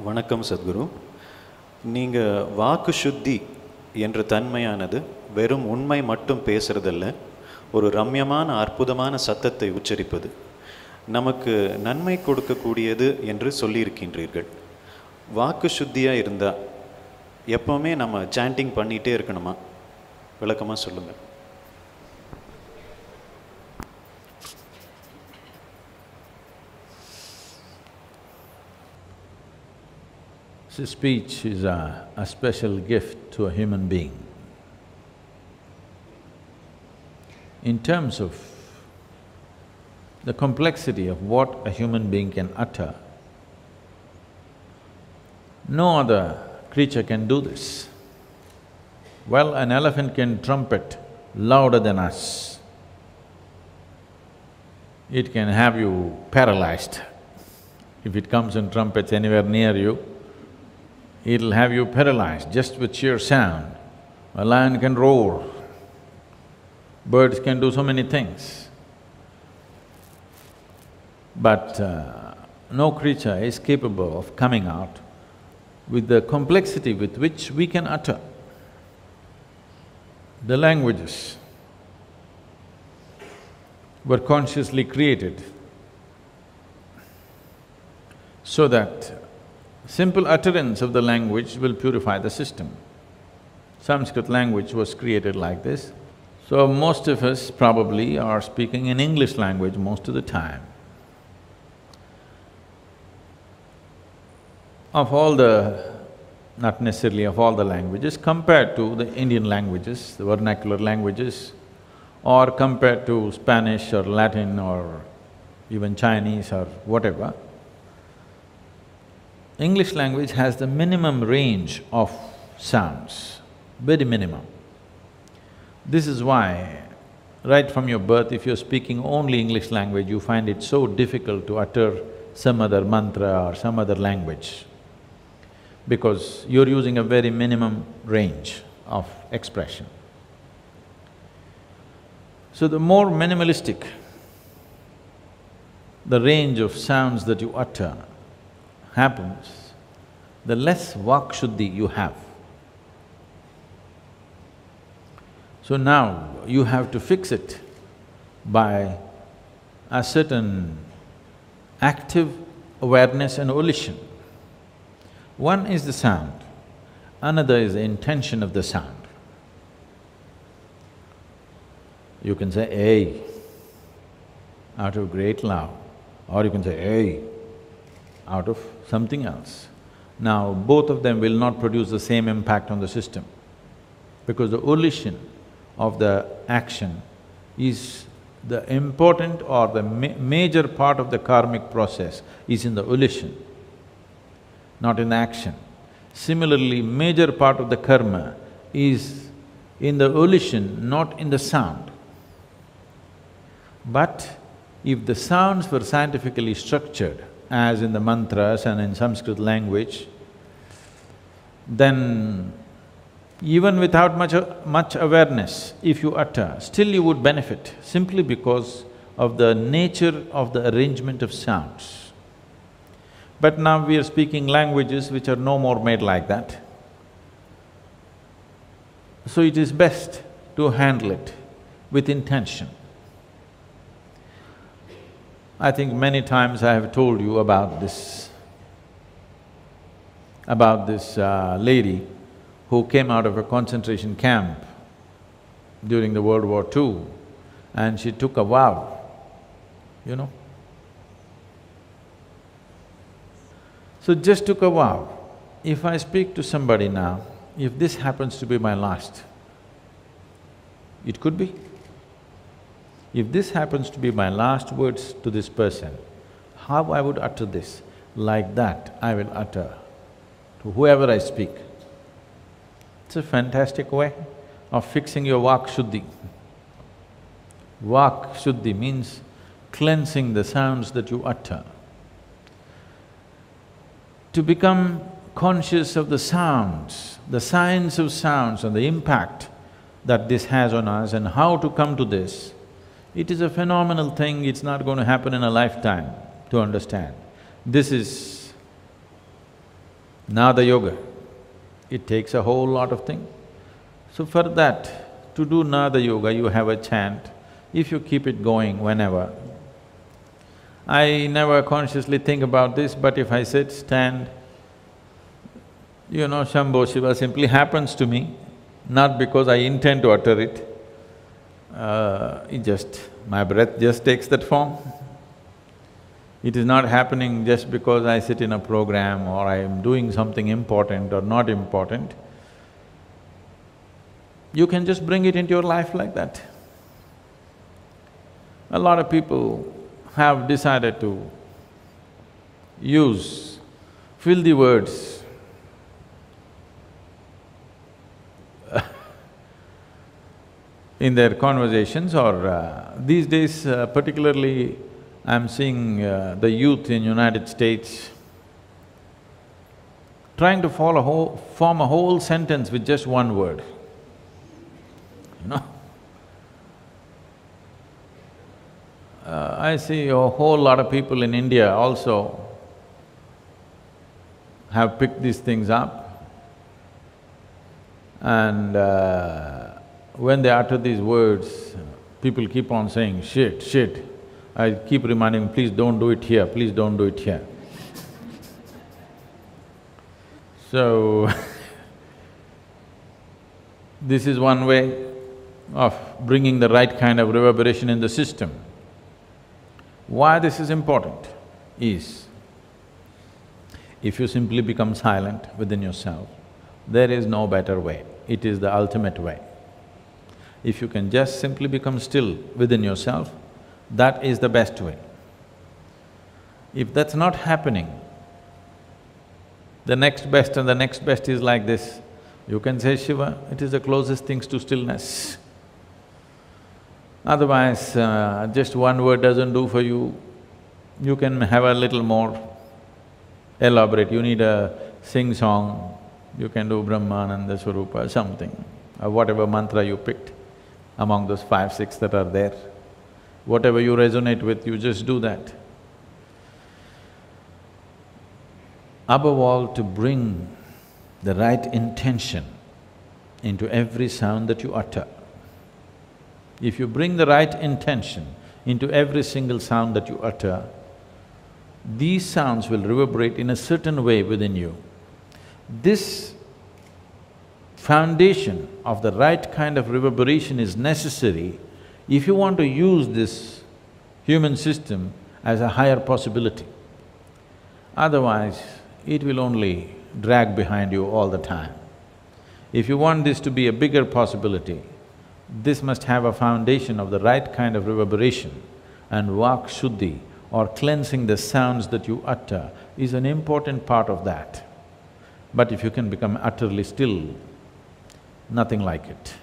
வணக்கம் சத்குரு. நீங்கள் வாக்கு சுத்தி என்ற தன்மையானது வெறும் உண்மை மட்டும் பேசுறதல்ல, ஒரு ரம்யமான அற்புதமான சத்தத்தை உச்சரிப்பது, நமக்கு நன்மை கொடுக்கக்கூடியது என்று சொல்லியிருக்கின்றீர்கள். வாக்கு சுத்தியாக இருந்தால் எப்போவுமே நம்ம சாண்டிங் பண்ணிகிட்டே இருக்கணுமா? விளக்கமாக சொல்லுங்கள். Speech is a special gift to a human being. In terms of the complexity of what a human being can utter, no other creature can do this. Well, an elephant can trumpet louder than us. It can have you paralyzed. If it comes and trumpets anywhere near you, it'll have you paralyzed just with sheer sound. A lion can roar, birds can do so many things. But no creature is capable of coming out with the complexity with which we can utter. The languages were consciously created so that simple utterance of the language will purify the system. Sanskrit language was created like this. So most of us probably are speaking in English language most of the time. Of all the… not necessarily of all the languages, compared to the Indian languages, the vernacular languages, or compared to Spanish or Latin or even Chinese or whatever, English language has the minimum range of sounds, very minimum. This is why, right from your birth, if you're speaking only English language, you find it so difficult to utter some other mantra or some other language, because you're using a very minimum range of expression. So the more minimalistic the range of sounds that you utter happens, the less Vak Shuddhi you have. So now you have to fix it by a certain active awareness and volition. One is the sound, another is the intention of the sound. You can say "Hey" out of great love, or you can say "Hey" out of something else. Now, both of them will not produce the same impact on the system, because the volition of the action is the important or the major part of the karmic process is in the volition, not in the action. Similarly, major part of the karma is in the volition, not in the sound. But if the sounds were scientifically structured, as in the mantras and in Sanskrit language, then even without much awareness, if you utter, still you would benefit, simply because of the nature of the arrangement of sounds. But now we are speaking languages which are no more made like that. So it is best to handle it with intention. I think many times I have told you about this lady who came out of a concentration camp during the World War II, and she took a vow, you know. So just took a vow, if I speak to somebody now, if this happens to be my last, it could be. If this happens to be my last words to this person, how I would utter this? Like that I will utter to whoever I speak. It's a fantastic way of fixing your Vak Shuddhi. Vak Shuddhi means cleansing the sounds that you utter. To become conscious of the sounds, the science of sounds and the impact that this has on us and how to come to this, it is a phenomenal thing, it's not going to happen in a lifetime to understand. This is Nada yoga, it takes a whole lot of things. So for that, to do Nada yoga, you have a chant. If you keep it going whenever, I never consciously think about this, but if I sit, stand, Shambho Shiva simply happens to me, not because I intend to utter it. My breath just takes that form. It is not happening just because I sit in a program or I am doing something important or not important. You can just bring it into your life like that. A lot of people have decided to use filthy words in their conversations, or these days particularly I'm seeing the youth in United States trying to form a whole sentence with just one word, I see a whole lot of people in India also have picked these things up, and when they utter these words, people keep on saying, shit, shit. I keep reminding them, please don't do it here, please don't do it here. So, this is one way of bringing the right kind of reverberation in the system. Why this is important is, if you simply become silent within yourself, there is no better way, it is the ultimate way. If you can just simply become still within yourself, that is the best way. If that's not happening, the next best and the next best is like this. You can say Shiva, it is the closest things to stillness. Otherwise, just one word doesn't do for you. You can have a little more elaborate, you need a sing-song, you can do Brahmananda Swarupa, something, or whatever mantra you picked among those 5, 6 that are there. Whatever you resonate with, you just do that. Above all, to bring the right intention into every sound that you utter. If you bring the right intention into every single sound that you utter, these sounds will reverberate in a certain way within you. This foundation of the right kind of reverberation is necessary if you want to use this human system as a higher possibility. Otherwise, it will only drag behind you all the time. If you want this to be a bigger possibility, this must have a foundation of the right kind of reverberation, and Vak Shuddhi, or cleansing the sounds that you utter, is an important part of that. But if you can become utterly still, nothing like it.